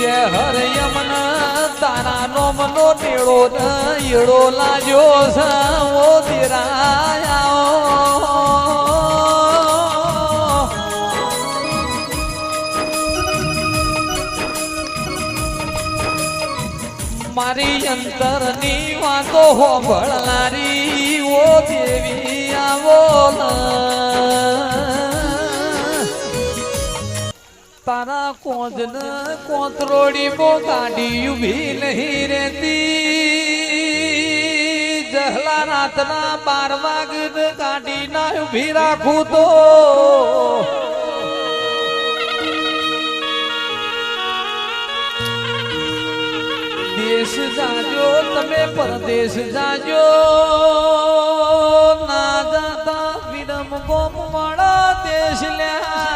કે હર યમન તારા નોમનો નેળો ઈડો લાજો સવો દિરાયા મારી અંતરની વાતો હોભળનારી ઓ દેવી આવો તારા કોંજન કોતરોડી બો ગાડી ઉભી નહીં રહેતી જહલા રાતના 12 વાગે ગાડી ના ઉભી રાખું તો દેશ જાજો તમે પરદેશ જાજો ના જાતા વિરમ ગોમ વાળા દેશ લ્યા